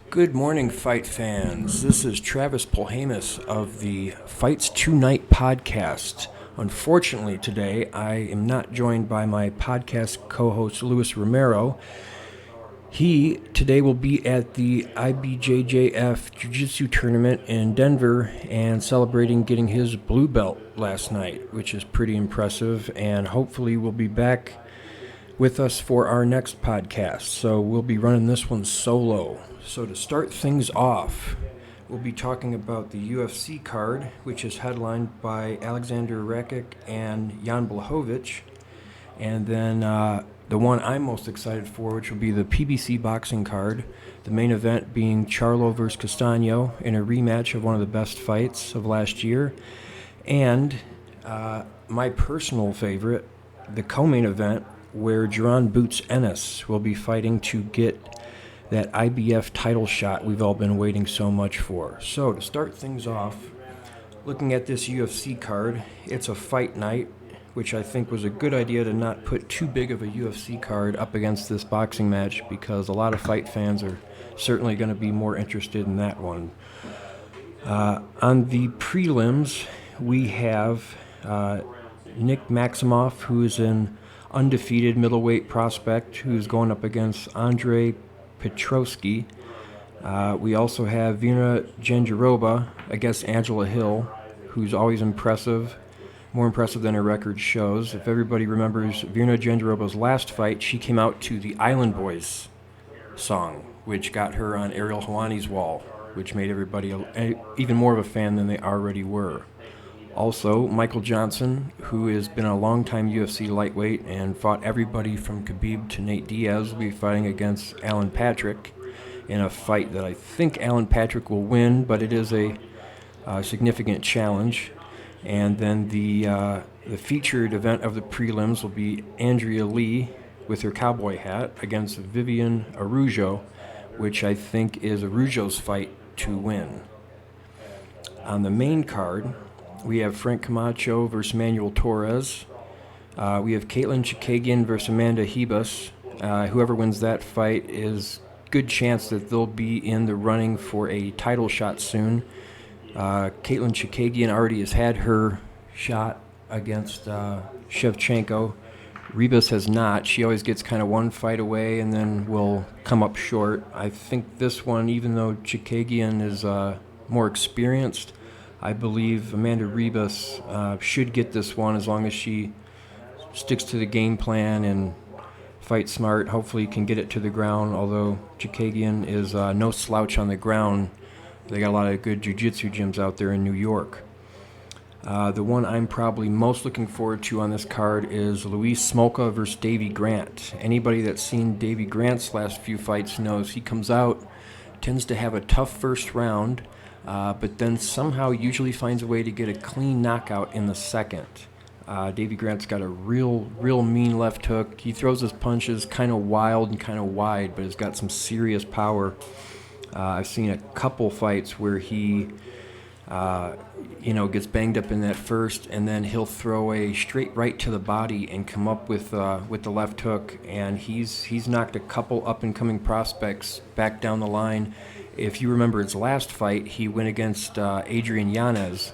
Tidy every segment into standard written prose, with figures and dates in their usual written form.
Good morning, fight fans. This is Travis Polhamus of the Fights Tonight podcast. Unfortunately, today I am not joined by my podcast co-host Luis Romero. He today will be at the IBJJF Jiu-Jitsu tournament in Denver and celebrating getting his blue belt last night, which is pretty impressive, and hopefully will be back with us for our next podcast. So we'll be running this one solo. So to start things off, we'll be talking about the UFC card, which is headlined by Alexander Rakic and Jan Blachowicz. And then the one I'm most excited for, which will be the PBC boxing card, the main event being Charlo versus Castano in a rematch of one of the best fights of last year. And my personal favorite, the co-main event, where Jaron boots Ennis will be fighting to get that IBF title shot we've all been waiting so much for. So to start things off, looking at this UFC card, it's a fight night, which I think was a good idea to not put too big of a UFC card up against this boxing match, because a lot of fight fans are certainly going to be more interested in that one. On the prelims, we have Nick Maximoff, who is an undefeated middleweight prospect who's going up against Andre Petrosky. We also have Virna Jandiroba against Angela Hill, who's always impressive, more impressive than her record shows. If everybody remembers Virna Jandiroba's last fight, she came out to the Island Boys song, which got her on Ariel Helwani's wall, which made everybody even more of a fan than they already were. Also, Michael Johnson, who has been a longtime UFC lightweight and fought everybody from Khabib to Nate Diaz, will be fighting against Alan Patrick in a fight that I think Alan Patrick will win, but it is a significant challenge. And then the featured event of the prelims will be Andrea Lee with her cowboy hat against Vivian Araujo, which I think is Araujo's fight to win. On the main card, we have Frank Camacho versus Manuel Torres. We have Caitlin Chikagian versus Amanda Hebus. Whoever wins that fight is good chance that they'll be in the running for a title shot soon. Caitlin Chikagian already has had her shot against Shevchenko. Ribas has not. She always gets kind of one fight away and then will come up short. I think this one, even though Chikagian is more experienced, I believe Amanda Ribas should get this one as long as she sticks to the game plan and fights smart. Hopefully can get it to the ground, although Chikagian is no slouch on the ground. They got a lot of good jiu-jitsu gyms out there in New York. The one I'm probably most looking forward to on this card is Luis Smoka versus Davey Grant. Anybody that's seen Davey Grant's last few fights knows he comes out, tends to have a tough first round, but then somehow usually finds a way to get a clean knockout in the second. Davey Grant's got a real mean left hook. He throws his punches kind of wild and kind of wide, but has got some serious power. I've seen a couple fights where he gets banged up in that first, and then he'll throw a straight right to the body and come up with the left hook, and he's knocked a couple up-and-coming prospects back down the line. If you remember his last fight, he went against Adrian Yanez,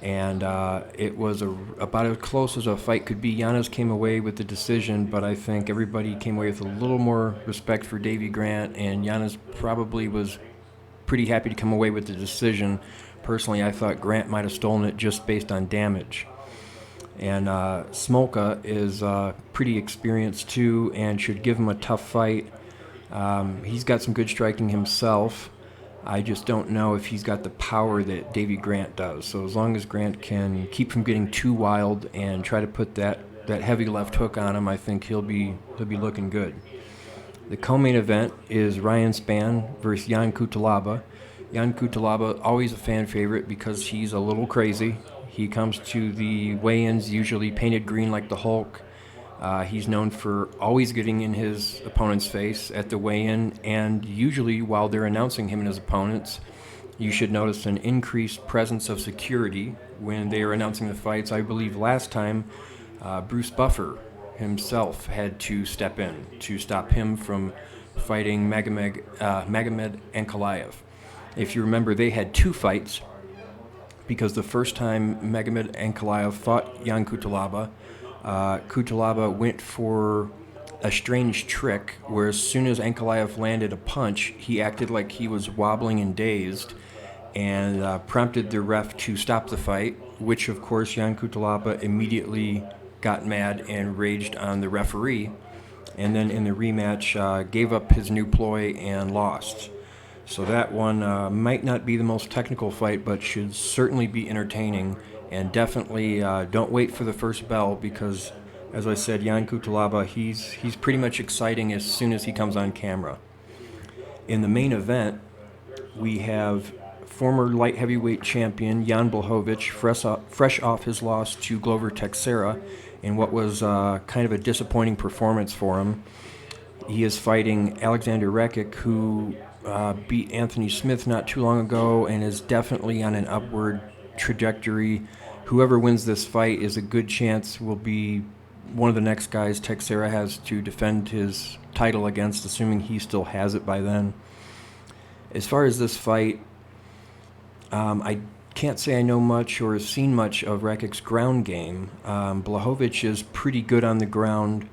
and it was about as close as a fight could be. Yanez came away with the decision, but I think everybody came away with a little more respect for Davey Grant, and Yanez probably was pretty happy to come away with the decision. Personally, I thought Grant might have stolen it just based on damage. And Smoka is pretty experienced too and should give him a tough fight. He's got some good striking himself. I just don't know if he's got the power that Davey Grant does. So as long as Grant can keep from getting too wild and try to put that heavy left hook on him, I think he'll be looking good. The co-main event is Ryan Spann versus Yon Kutilaba. Yon Kutilaba, always a fan favorite because he's a little crazy. He comes to the weigh-ins usually painted green like the Hulk. He's known for always getting in his opponent's face at the weigh-in, and usually while they're announcing him and his opponents, you should notice an increased presence of security when they are announcing the fights. I believe last time Bruce Buffer himself had to step in to stop him from fighting Magomed Ankalaev. If you remember, they had 2 fights because the first time Magomed Ankalaev fought Yon Kutilaba, Kutilaba went for a strange trick where as soon as Ankalaev landed a punch, he acted like he was wobbling and dazed and prompted the ref to stop the fight, which of course Yon Kutilaba immediately got mad and raged on the referee, and then in the rematch gave up his new ploy and lost. So that one might not be the most technical fight, but should certainly be entertaining, and definitely don't wait for the first bell because, as I said, Yon Kutilaba, he's pretty much exciting as soon as he comes on camera. In the main event, we have former light heavyweight champion Jan Blachowicz, fresh off his loss to Glover Teixeira in what was kind of a disappointing performance for him. He is fighting Alexander Rakic, who beat Anthony Smith not too long ago and is definitely on an upward trajectory. Whoever wins this fight is a good chance will be one of the next guys Teixeira has to defend his title against, assuming he still has it by then. As far as this fight, I can't say I know much or have seen much of Rakic's ground game. Blachowicz is pretty good on the ground,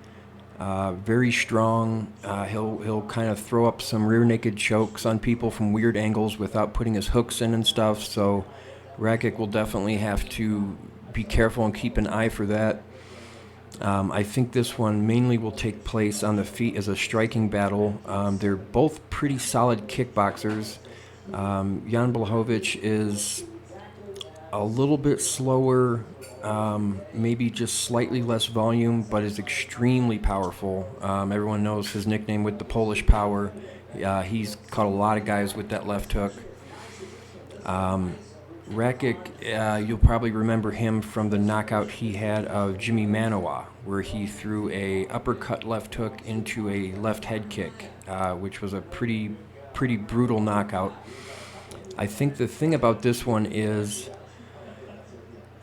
very strong. He'll kind of throw up some rear naked chokes on people from weird angles without putting his hooks in and stuff, so Rakic will definitely have to be careful and keep an eye for that. I think this one mainly will take place on the feet as a striking battle. They're both pretty solid kickboxers. Jan Blachowicz is a little bit slower, maybe just slightly less volume, but is extremely powerful. Everyone knows his nickname with the Polish power. He's caught a lot of guys with that left hook. Rakic, you'll probably remember him from the knockout he had of Jimmy Manoa, where he threw a uppercut left hook into a left head kick, which was a pretty brutal knockout. I think the thing about this one is,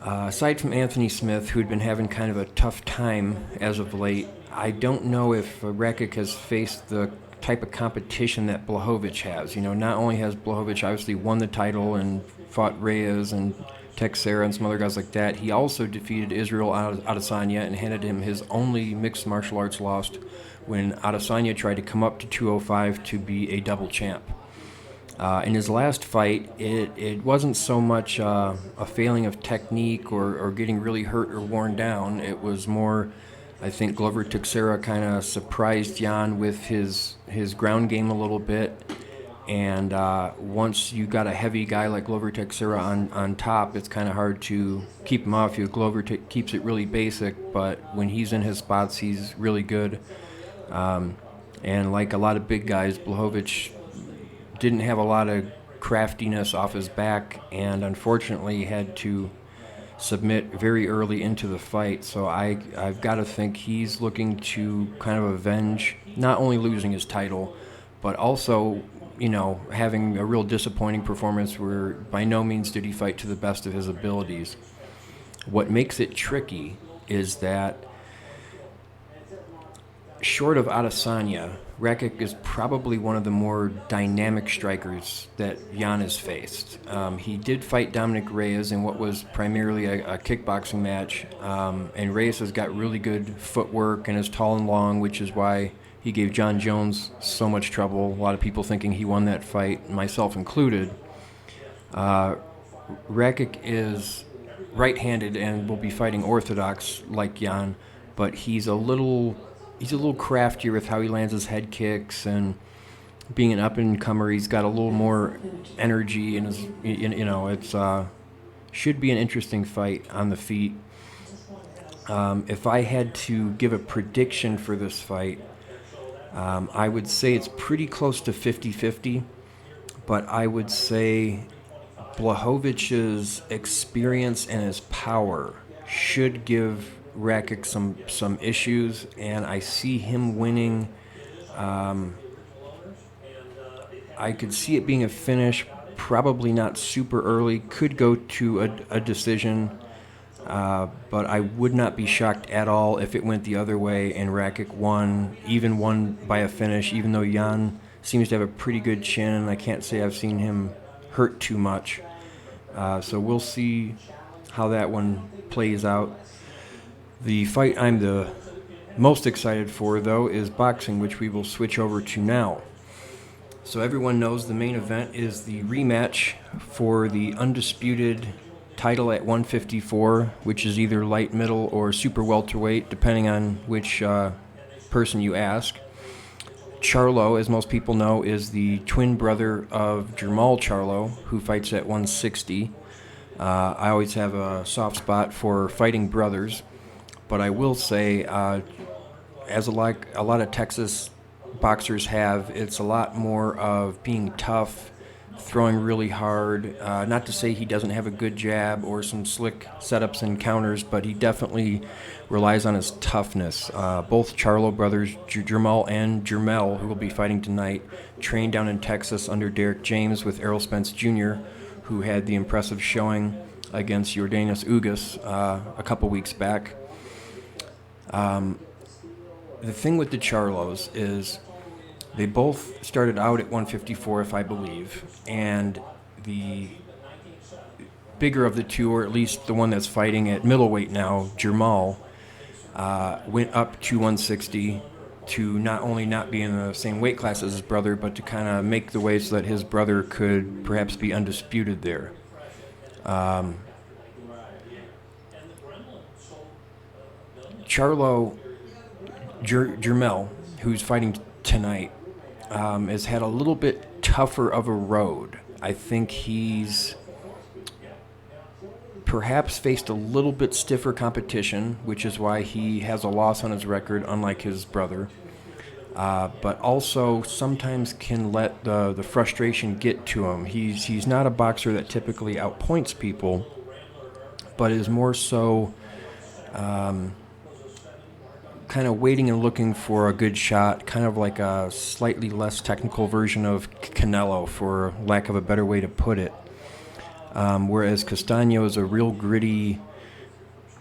aside from Anthony Smith, who'd been having kind of a tough time as of late, I don't know if Rakic has faced the type of competition that Blachowicz has. You know, not only has Blachowicz obviously won the title and fought Reyes and Teixeira and some other guys like that, he also defeated Israel Adesanya and handed him his only mixed martial arts loss when Adesanya tried to come up to 205 to be a double champ. In his last fight, it wasn't so much a failing of technique or getting really hurt or worn down. It was more, I think Glover Teixeira kind of surprised Jan with his ground game a little bit. And once you got a heavy guy like Glover Teixeira on top, it's kind of hard to keep him off you. Glover keeps it really basic, but when he's in his spots, he's really good. And like a lot of big guys, Blachowicz didn't have a lot of craftiness off his back, and unfortunately had to submit very early into the fight. So I've got to think he's looking to kind of avenge not only losing his title, but also, you know, having a real disappointing performance where by no means did he fight to the best of his abilities. What makes it tricky is that short of Adesanya, Rakic is probably one of the more dynamic strikers that Jan has faced. He did fight Dominic Reyes in what was primarily a kickboxing match, and Reyes has got really good footwork and is tall and long, which is why he gave John Jones so much trouble. A lot of people thinking he won that fight, myself included. Rakic is right-handed and will be fighting orthodox like Jan, but he's a little craftier with how he lands his head kicks, and being an up-and-comer, he's got a little more energy, and it's should be an interesting fight on the feet. If I had to give a prediction for this fight, I would say it's pretty close to 50-50, but I would say Blachowicz's experience and his power should give Rakic some issues, and I see him winning. I could see it being a finish, probably not super early, could go to a decision. But I would not be shocked at all if it went the other way and Rakic won by a finish, even though Yon seems to have a pretty good chin, and I can't say I've seen him hurt too much. So we'll see how that one plays out. The fight I'm the most excited for, though, is boxing, which we will switch over to now. So everyone knows the main event is the rematch for the undisputed title at 154, which is either light middle or super welterweight, depending on which person you ask. Charlo, as most people know, is the twin brother of Jermell Charlo, who fights at 160. I always have a soft spot for fighting brothers, but I will say, as a lot of Texas boxers have, it's a lot more of being tough, throwing really hard. Not to say he doesn't have a good jab or some slick setups and counters, but he definitely relies on his toughness. Both Charlo brothers, Jermell and Jermell, who will be fighting tonight, trained down in Texas under Derek James with Errol Spence Jr., who had the impressive showing against Yordenis Ugas a couple weeks back. The thing with the Charlos is they both started out at 154, if I believe, and the bigger of the two, or at least the one that's fighting at middleweight now, Jermell, went up to 160 to not only not be in the same weight class as his brother, but to kind of make the way so that his brother could perhaps be undisputed there. Jermell, who's fighting tonight, has had a little bit tougher of a road. I think he's perhaps faced a little bit stiffer competition, which is why he has a loss on his record, unlike his brother. But also sometimes can let the frustration get to him. He's not a boxer that typically outpoints people, but is more so kind of waiting and looking for a good shot, kind of like a slightly less technical version of Canelo, for lack of a better way to put it. Whereas Castano is a real gritty,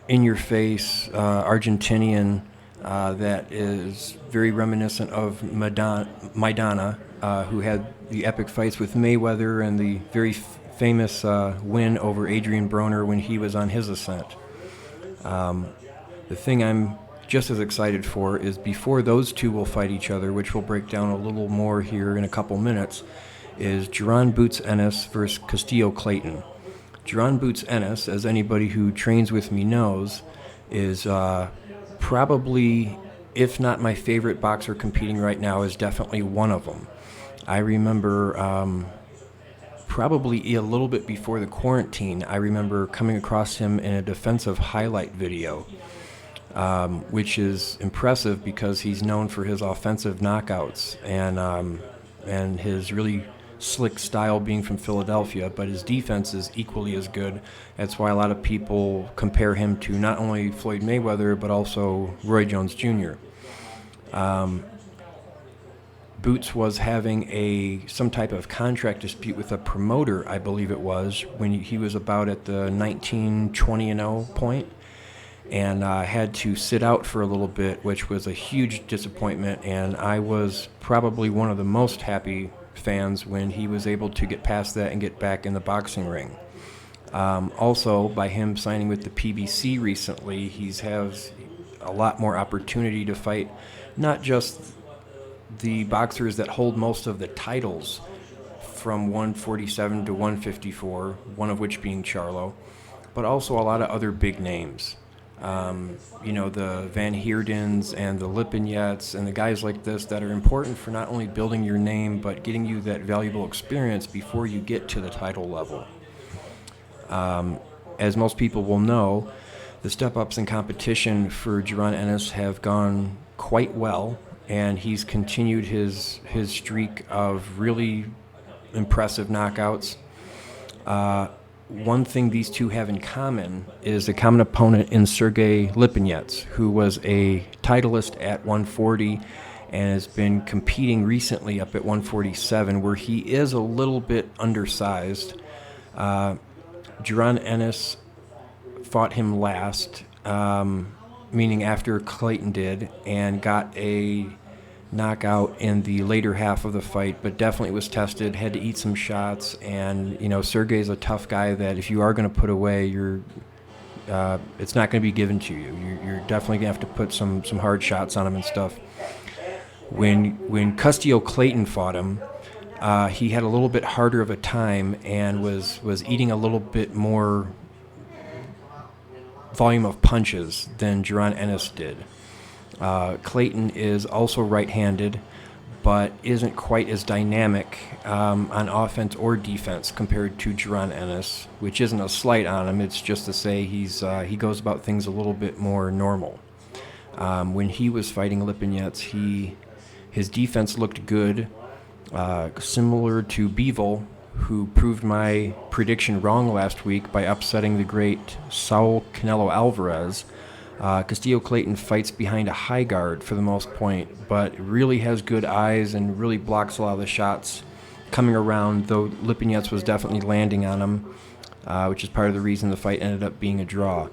in-your-face Argentinian that is very reminiscent of Maidana, who had the epic fights with Mayweather and the very famous win over Adrian Broner when he was on his ascent. The thing I'm just as excited for is before those two will fight each other, which we'll break down a little more here in a couple minutes, is Jaron Boots Ennis versus Custio Clayton. Jaron Boots Ennis, as anybody who trains with me knows, is probably, if not my favorite boxer competing right now, is definitely one of them. I remember probably a little bit before the quarantine, I remember coming across him in a defensive highlight video, which is impressive because he's known for his offensive knockouts and his really slick style being from Philadelphia, but his defense is equally as good. That's why a lot of people compare him to not only Floyd Mayweather, but also Roy Jones Jr. Boots was having some type of contract dispute with a promoter, I believe it was, when he was about at the 19-20-0 point, and had to sit out for a little bit, which was a huge disappointment, and I was probably one of the most happy fans when he was able to get past that and get back in the boxing ring. Also, by him signing with the PBC recently, he has a lot more opportunity to fight not just the boxers that hold most of the titles from 147 to 154, one of which being Charlo, but also a lot of other big names. The Van Heerdens and the Lipinets and the guys like this that are important for not only building your name, but getting you that valuable experience before you get to the title level. As most people will know, the step-ups in competition for Jaron Ennis have gone quite well, and he's continued his streak of really impressive knockouts. One thing these two have in common is a common opponent in Sergey Lipinets, who was a titleist at 140 and has been competing recently up at 147, where he is a little bit undersized. Jaron Ennis fought him last, meaning after Clayton did, and got a knockout in the later half of the fight, but definitely was tested, had to eat some shots, and Sergey's a tough guy that if you are going to put away, it's not going to be given to you. You're definitely going to have to put some hard shots on him and stuff. When Custio Clayton fought him, he had a little bit harder of a time and was eating a little bit more volume of punches than Jaron Ennis did. Clayton is also right-handed, but isn't quite as dynamic on offense or defense compared to Jaron Ennis, which isn't a slight on him. It's just to say he goes about things a little bit more normal. When he was fighting Lipinets, his defense looked good, similar to Bivol, who proved my prediction wrong last week by upsetting the great Saul Canelo Alvarez. Custio Clayton fights behind a high guard for the most point, but really has good eyes and really blocks a lot of the shots coming around, though Lipinets was definitely landing on him, which is part of the reason the fight ended up being a draw.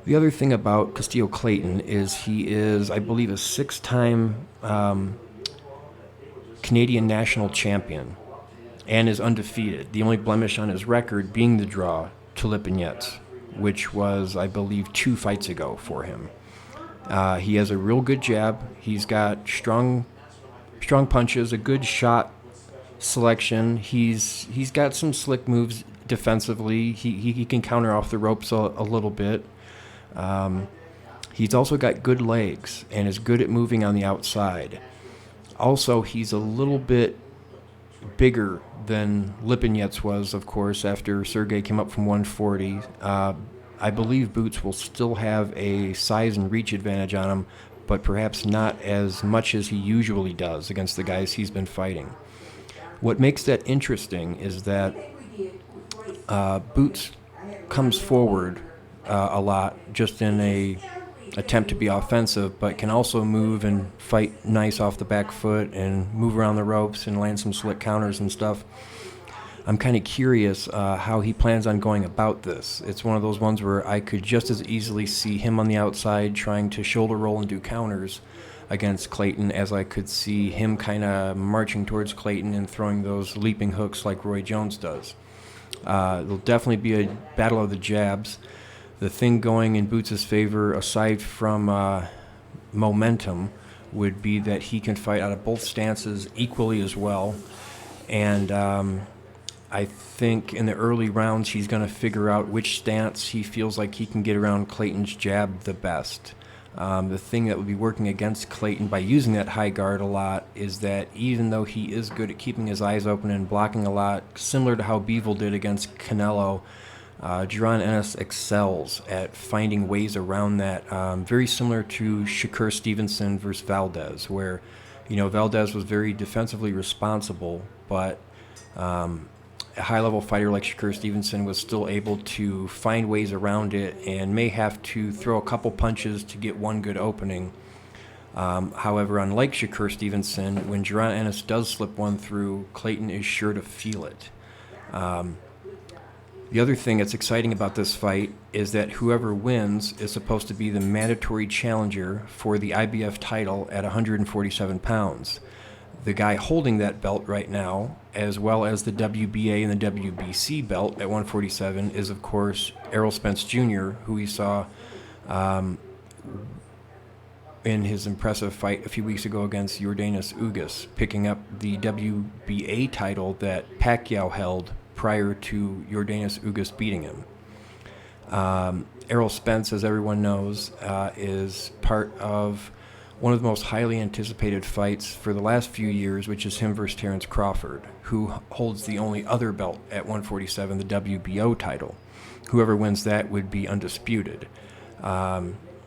The other thing about Custio Clayton is he is, I believe, a 6-time Canadian national champion and is undefeated, the only blemish on his record being the draw to Lipinets, which was, I believe, 2 fights ago for him. He has a real good jab. He's got strong punches, a good shot selection. He's got some slick moves defensively. He can counter off the ropes a little bit. He's also got good legs and is good at moving on the outside. Also, he's a little bit bigger than Lipinets was, of course, after Sergey came up from 140. I believe Boots will still have a size and reach advantage on him, but perhaps not as much as he usually does against the guys he's been fighting. What makes that interesting is that Boots comes forward a lot just in a attempt to be offensive, but can also move and fight nice off the back foot and move around the ropes and land some slick counters and stuff. I'm kind of curious how he plans on going about this. It's one of those ones where I could just as easily see him on the outside trying to shoulder roll and do counters against Clayton as I could see him kind of marching towards Clayton and throwing those leaping hooks like Roy Jones does. There'll definitely be a battle of the jabs. The thing going in Boots' favor, aside from momentum, would be that he can fight out of both stances equally as well. And I think in the early rounds he's going to figure out which stance he feels like he can get around Clayton's jab the best. The thing that would be working against Clayton by using that high guard a lot is that even though he is good at keeping his eyes open and blocking a lot, similar to how Bivol did against Canelo, Jaron Ennis excels at finding ways around that, very similar to Shakur Stevenson versus Valdez, where, Valdez was very defensively responsible, but a high-level fighter like Shakur Stevenson was still able to find ways around it and may have to throw a couple punches to get one good opening. However, unlike Shakur Stevenson, when Jaron Ennis does slip one through, Clayton is sure to feel it. The other thing that's exciting about this fight is that whoever wins is supposed to be the mandatory challenger for the IBF title at 147 pounds. The guy holding that belt right now, as well as the WBA and the WBC belt at 147, is, of course, Errol Spence Jr., who we saw in his impressive fight a few weeks ago against Yordenis Ugas, picking up the WBA title that Pacquiao held prior to Yordenis Ugas beating him. Errol Spence, as everyone knows, is part of one of the most highly anticipated fights for the last few years, which is him versus Terence Crawford, who holds the only other belt at 147, the WBO title. Whoever wins that would be undisputed,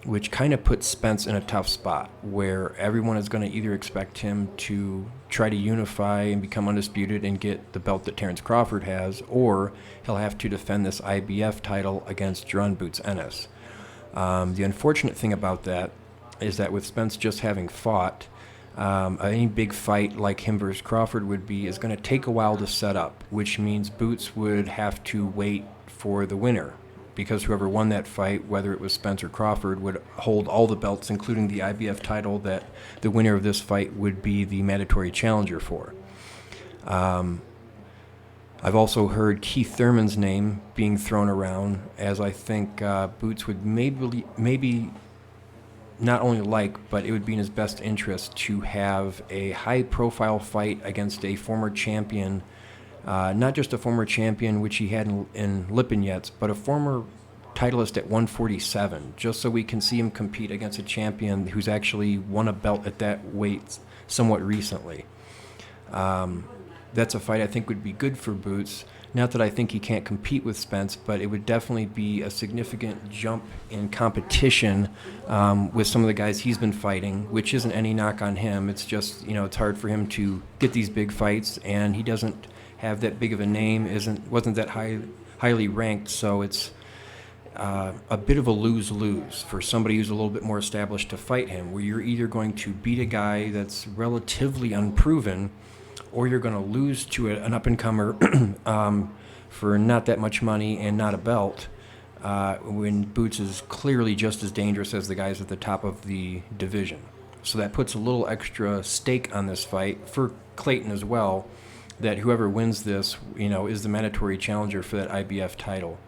which kind of puts Spence in a tough spot where everyone is going to either expect him to try to unify and become undisputed and get the belt that Terence Crawford has, or he'll have to defend this IBF title against Jaron Boots Ennis. The unfortunate thing about that is that with Spence just having fought, any big fight like him versus Crawford is going to take a while to set up, which means Boots would have to wait for the winner because whoever won that fight, whether it was Spence or Crawford, would hold all the belts, including the IBF title that the winner of this fight would be the mandatory challenger for. I've also heard Keith Thurman's name being thrown around, as I think Boots would maybe not only like, but it would be in his best interest to have a high-profile fight against a former champion, not just a former champion, which he had in Lipinets, but a former titleist at 147, just so we can see him compete against a champion who's actually won a belt at that weight somewhat recently. That's a fight I think would be good for Boots. Not that I think he can't compete with Spence, but it would definitely be a significant jump in competition with some of the guys he's been fighting, which isn't any knock on him. It's just, it's hard for him to get these big fights, and he doesn't have that big of a name, wasn't that highly ranked, so it's a bit of a lose-lose for somebody who's a little bit more established to fight him, where you're either going to beat a guy that's relatively unproven, or you're going to lose to an up-and-comer for not that much money and not a belt, when Boots is clearly just as dangerous as the guys at the top of the division. So that puts a little extra stake on this fight for Clayton as well, that whoever wins this, is the mandatory challenger for that IBF title.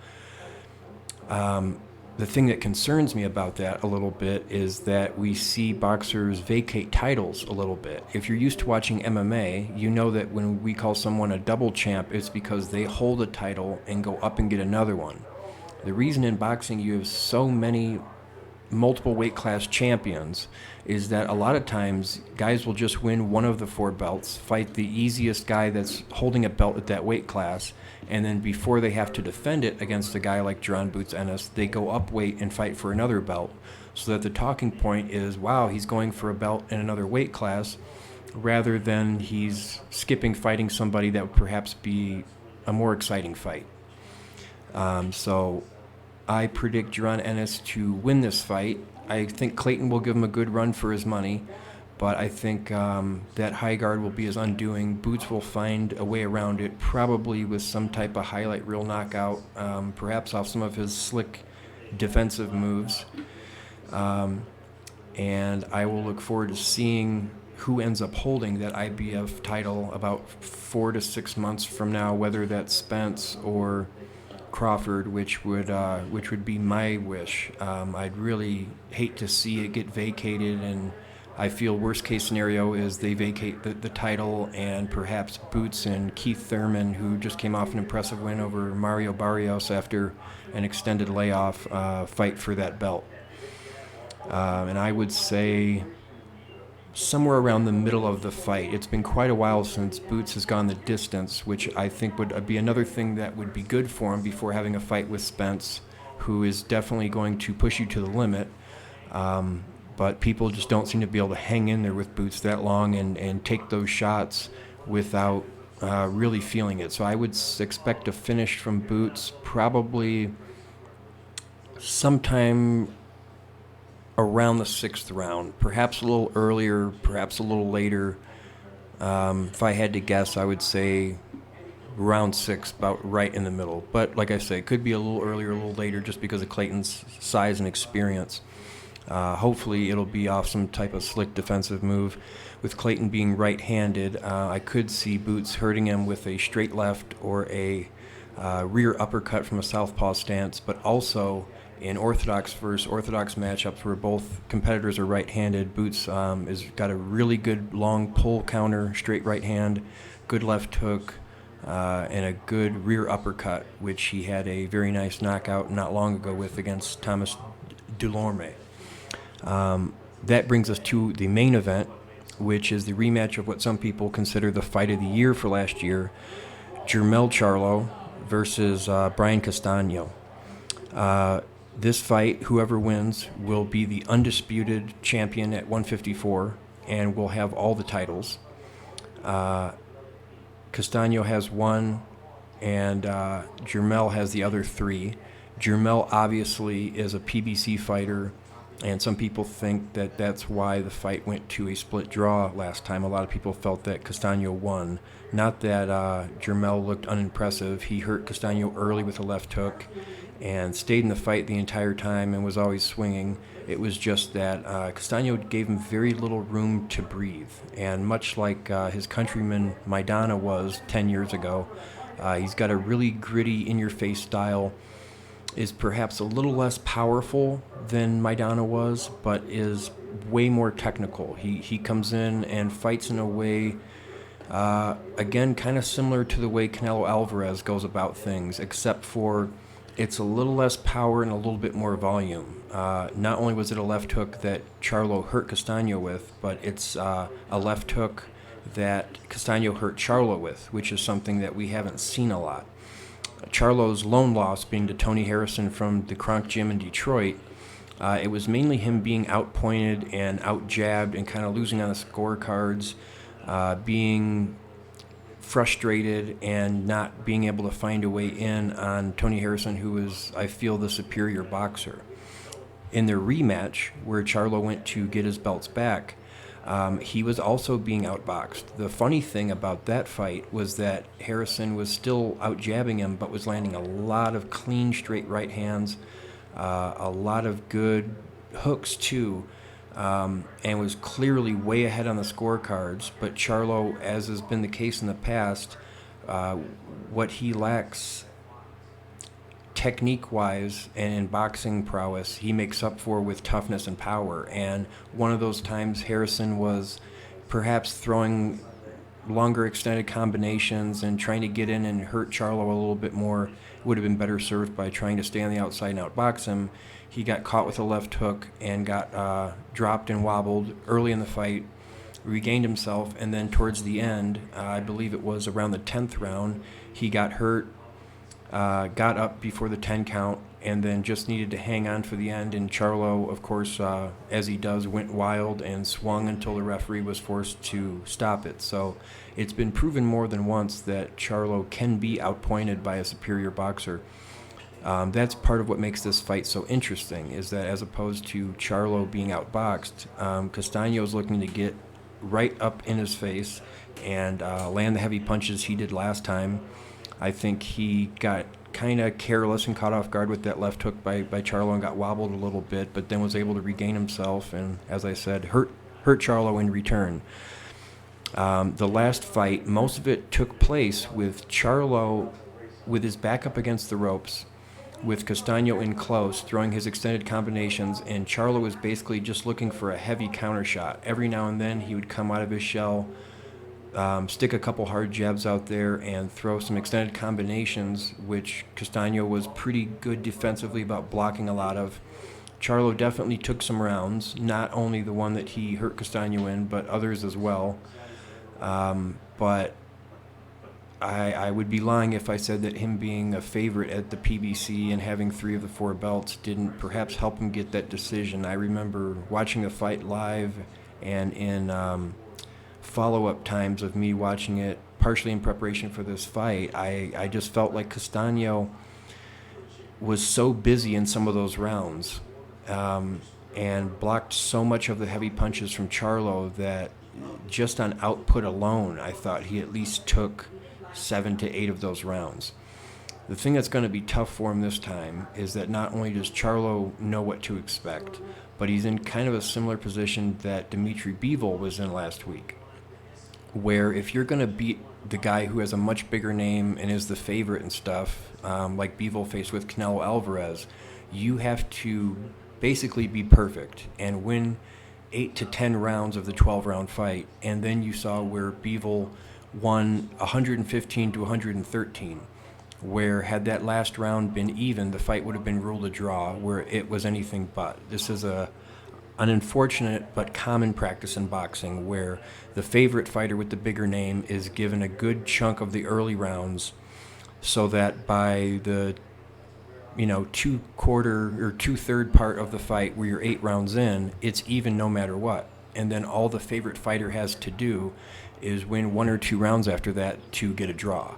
The thing that concerns me about that a little bit is that we see boxers vacate titles a little bit. If you're used to watching MMA, you know that when we call someone a double champ, it's because they hold a title and go up and get another one. The reason in boxing you have so many multiple weight class champions is that a lot of times guys will just win one of the 4 belts, fight the easiest guy that's holding a belt at that weight class, and then before they have to defend it against a guy like Jaron Boots Ennis, they go up weight and fight for another belt, so that the talking point is, wow, he's going for a belt in another weight class, rather than he's skipping fighting somebody that would perhaps be a more exciting fight. So I predict Jaron Ennis to win this fight. I think Clayton will give him a good run for his money, but I think that high guard will be his undoing. Boots will find a way around it, probably with some type of highlight reel knockout, perhaps off some of his slick defensive moves. And I will look forward to seeing who ends up holding that IBF title about 4 to 6 months from now, whether that's Spence or Crawford, which would be my wish. I'd really hate to see it get vacated, and I feel worst case scenario is they vacate the title, and perhaps Boots and Keith Thurman, who just came off an impressive win over Mario Barrios after an extended layoff, fight for that belt. And I would say somewhere around the middle of the fight. It's been quite a while since Boots has gone the distance, which I think would be another thing that would be good for him before having a fight with Spence, who is definitely going to push you to the limit. But people just don't seem to be able to hang in there with Boots that long and take those shots without really feeling it. So I would expect a finish from Boots probably sometime around the 6th round, perhaps a little earlier, perhaps a little later. If I had to guess, I would say round 6, about right in the middle. But like I say, it could be a little earlier, a little later, just because of Clayton's size and experience. Hopefully it'll be off some type of slick defensive move. With Clayton being right-handed, I could see Boots hurting him with a straight left or a rear uppercut from a southpaw stance, but also in orthodox versus orthodox matchups where both competitors are right-handed, Boots has got a really good long pull counter, straight right hand, good left hook, and a good rear uppercut, which he had a very nice knockout not long ago with against Thomas Delorme. That brings us to the main event, which is the rematch of what some people consider the fight of the year for last year, Jermell Charlo versus Brian Castano. This fight, whoever wins, will be the undisputed champion at 154 and will have all the titles. Castano has 1, and Jermell has the other 3. Jermell obviously is a PBC fighter And some people think that that's why the fight went to a split draw last time. A lot of people felt that Castano won. Not that Jermell looked unimpressive. He hurt Castano early with a left hook and stayed in the fight the entire time and was always swinging. It was just that Castano gave him very little room to breathe. And much like his countryman Maidana was 10 years ago, he's got a really gritty, in-your-face style. Is perhaps a little less powerful than Maidana was, but is way more technical. He comes in and fights in a way, again, kind of similar to the way Canelo Alvarez goes about things, except for it's a little less power and a little bit more volume. Not only was it a left hook that Charlo hurt Castano with, but it's a left hook that Castano hurt Charlo with, which is something that we haven't seen a lot. Charlo's lone loss being to Tony Harrison from the Kronk Gym in Detroit, it was mainly him being outpointed and out-jabbed and kind of losing on the scorecards, being frustrated and not being able to find a way in on Tony Harrison, who is, I feel, the superior boxer. In their rematch, where Charlo went to get his belts back, he was also being outboxed. The funny thing about that fight was that Harrison was still out-jabbing him, but was landing a lot of clean, straight right hands, a lot of good hooks too, and was clearly way ahead on the scorecards. But Charlo, as has been the case in the past, what he lacks technique-wise and in boxing prowess, he makes up for with toughness and power. And one of those times Harrison was perhaps throwing longer extended combinations and trying to get in and hurt Charlo a little bit more. Would have been better served by trying to stay on the outside and outbox him. He got caught with a left hook and got dropped and wobbled early in the fight, regained himself, and then towards the end, I believe it was around the 10th round, he got hurt, got up before the 10 count, and then just needed to hang on for the end. And Charlo, of course, as he does, went wild and swung until the referee was forced to stop it. So it's been proven more than once that Charlo can be outpointed by a superior boxer. That's part of what makes this fight so interesting, is that as opposed to Charlo being outboxed, Castano's looking to get right up in his face and land the heavy punches he did last time. I think he got kind of careless and caught off guard with that left hook by Charlo and got wobbled a little bit, but then was able to regain himself and, as I said, hurt Charlo in return. The last fight, most of it took place with Charlo with his back up against the ropes, with Castano in close, throwing his extended combinations, and Charlo was basically just looking for a heavy counter shot. Every now and then he would come out of his shell, stick a couple hard jabs out there and throw some extended combinations, which Castano was pretty good defensively about blocking a lot of. Charlo definitely took some rounds, not only the one that he hurt Castano in, but others as well. But I would be lying if I said that him being a favorite at the PBC and having 3 of the 4 belts didn't perhaps help him get that decision. I remember watching the fight live and in follow-up times of me watching it, partially in preparation for this fight, I just felt like Castano was so busy in some of those rounds and blocked so much of the heavy punches from Charlo that just on output alone, I thought he at least took 7 to 8 of those rounds. The thing that's going to be tough for him this time is that not only does Charlo know what to expect, but he's in kind of a similar position that Dimitri Bivol was in last week, where if you're going to beat the guy who has a much bigger name and is the favorite and stuff, like Bivol faced with Canelo Alvarez, you have to basically be perfect and win 8 to 10 rounds of the 12-round fight. And then you saw where Bivol won 115 to 113, where had that last round been even, the fight would have been ruled a draw, where it was anything but. This is an unfortunate but common practice in boxing, where the favorite fighter with the bigger name is given a good chunk of the early rounds, so that by the two-third part of the fight, where you're 8 rounds in, it's even no matter what. And then all the favorite fighter has to do is win 1 or 2 rounds after that to get a draw.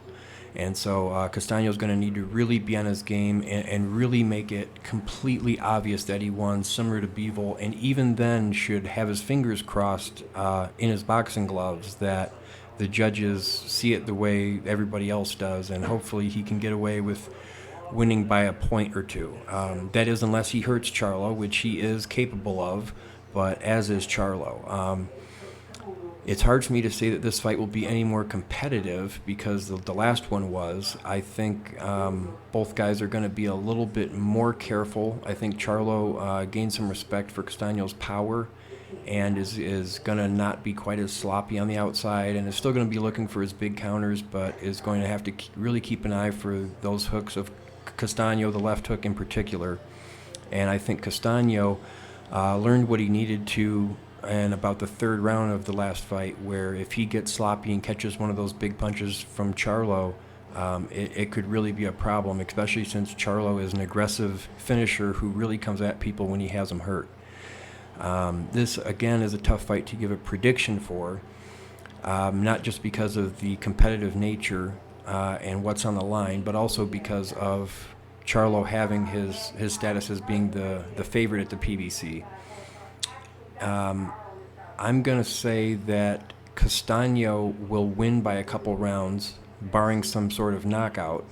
And so Castano's going to need to really be on his game and really make it completely obvious that he won, similar to Bivol, and even then should have his fingers crossed in his boxing gloves that the judges see it the way everybody else does, and hopefully he can get away with winning by a point or two. That is, unless he hurts Charlo, which he is capable of, but as is Charlo. It's hard for me to say that this fight will be any more competitive because the last one was. I think both guys are going to be a little bit more careful. I think Charlo gained some respect for Castano's power and is going to not be quite as sloppy on the outside and is still going to be looking for his big counters, but is going to have to really keep an eye for those hooks of Castano, the left hook in particular. And I think Castano learned what he needed to in about the third round of the last fight, where if he gets sloppy and catches one of those big punches from Charlo, it could really be a problem, especially since Charlo is an aggressive finisher who really comes at people when he has them hurt. This, again, is a tough fight to give a prediction for, not just because of the competitive nature and what's on the line, but also because of Charlo having his status as being the favorite at the PBC. I'm going to say that Castano will win by a couple rounds, barring some sort of knockout.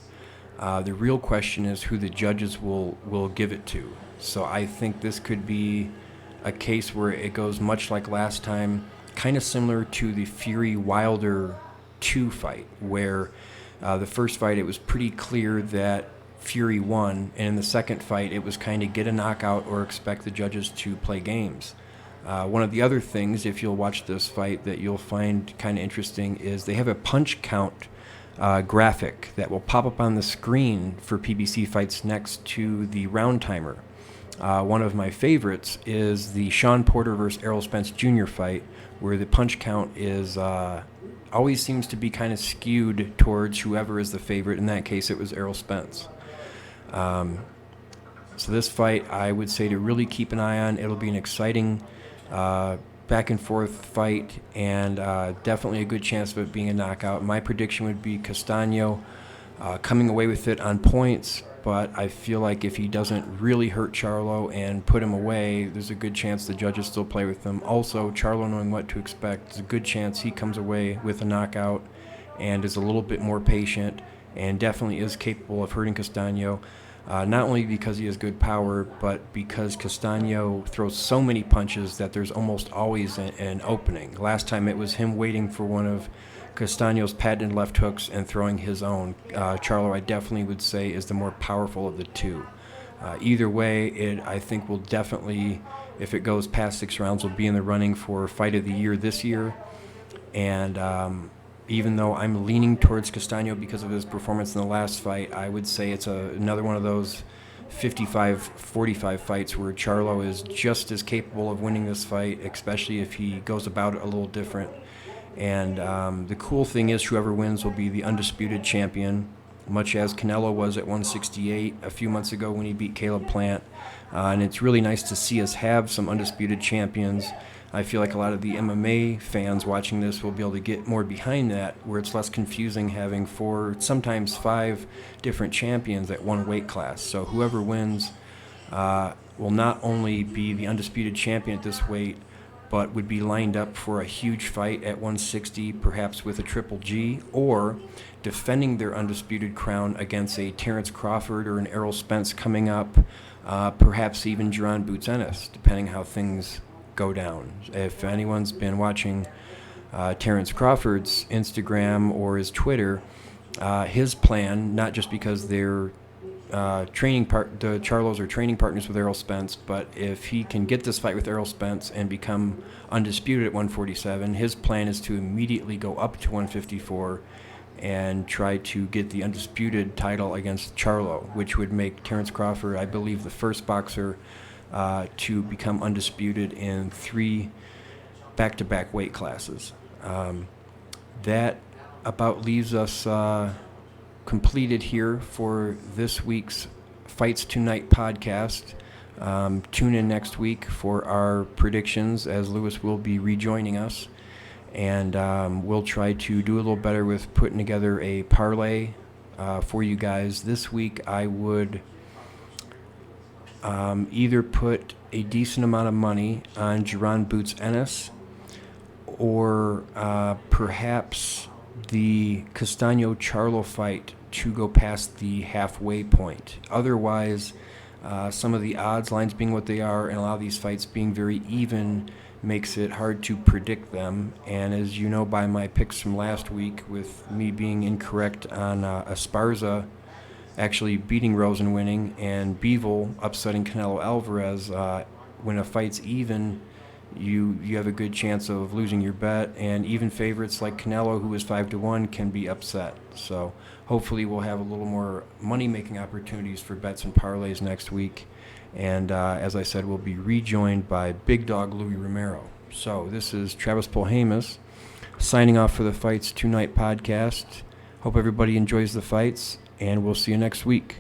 The real question is who the judges will give it to. So I think this could be a case where it goes much like last time, kind of similar to the Fury-Wilder 2 fight, where the first fight it was pretty clear that Fury won, and in the second fight it was kind of get a knockout or expect the judges to play games. One of the other things, if you'll watch this fight, that you'll find kind of interesting is they have a punch count graphic that will pop up on the screen for PBC fights next to the round timer. One of my favorites is the Sean Porter versus Errol Spence Jr. fight, where the punch count is always seems to be kind of skewed towards whoever is the favorite. In that case, it was Errol Spence. So this fight, I would say to really keep an eye on. It'll be an exciting back and forth fight, and definitely a good chance of it being a knockout. My prediction would be Castano coming away with it on points, but I feel like if he doesn't really hurt Charlo and put him away, there's a good chance the judges still play with him. Also, Charlo knowing what to expect, there's a good chance he comes away with a knockout and is a little bit more patient and definitely is capable of hurting Castano. Not only because he has good power, but because Castano throws so many punches that there's almost always an opening. Last time it was him waiting for one of Castano's patented left hooks and throwing his own. Charlo, I definitely would say, is the more powerful of the two. Either way, I think will definitely, if it goes past 6 rounds, will be in the running for Fight of the Year this year. And even though I'm leaning towards Castano because of his performance in the last fight, I would say it's another one of those 55-45 fights where Charlo is just as capable of winning this fight, especially if he goes about it a little different. And the cool thing is whoever wins will be the undisputed champion, much as Canelo was at 168 a few months ago when he beat Caleb Plant. And it's really nice to see us have some undisputed champions. I feel like a lot of the MMA fans watching this will be able to get more behind that, where it's less confusing having 4, sometimes 5 different champions at one weight class. So whoever wins will not only be the undisputed champion at this weight, but would be lined up for a huge fight at 160, perhaps with a Triple G, or defending their undisputed crown against a Terrence Crawford or an Errol Spence coming up, perhaps even Jaron Boots Ennis, depending how things go down. If anyone's been watching Terrence Crawford's Instagram or his Twitter, his plan, not just because they're the Charlos are training partners with Errol Spence, but if he can get this fight with Errol Spence and become undisputed at 147, his plan is to immediately go up to 154 and try to get the undisputed title against Charlo, which would make Terrence Crawford, I believe, the first boxer to become undisputed in 3 back-to-back weight classes. That about leaves us completed here for this week's Fights Tonight podcast. Tune in next week for our predictions, as Lewis will be rejoining us, and we'll try to do a little better with putting together a parlay for you guys. This week I would either put a decent amount of money on Jaron boots Ennis, or perhaps the Castano Charlo fight to go past the halfway point. Otherwise, some of the odds lines being what they are and a lot of these fights being very even makes it hard to predict them. And as you know by my picks from last week, with me being incorrect on Esparza actually beating Rose and winning, and Bivol upsetting Canelo Alvarez, when a fight's even, you have a good chance of losing your bet, and even favorites like Canelo, who is 5-1, can be upset. So hopefully we'll have a little more money-making opportunities for bets and parlays next week. And as I said, we'll be rejoined by Big Dog Louis Romero. So this is Travis Polhamus signing off for the Fights Tonight podcast. Hope everybody enjoys the fights, and we'll see you next week.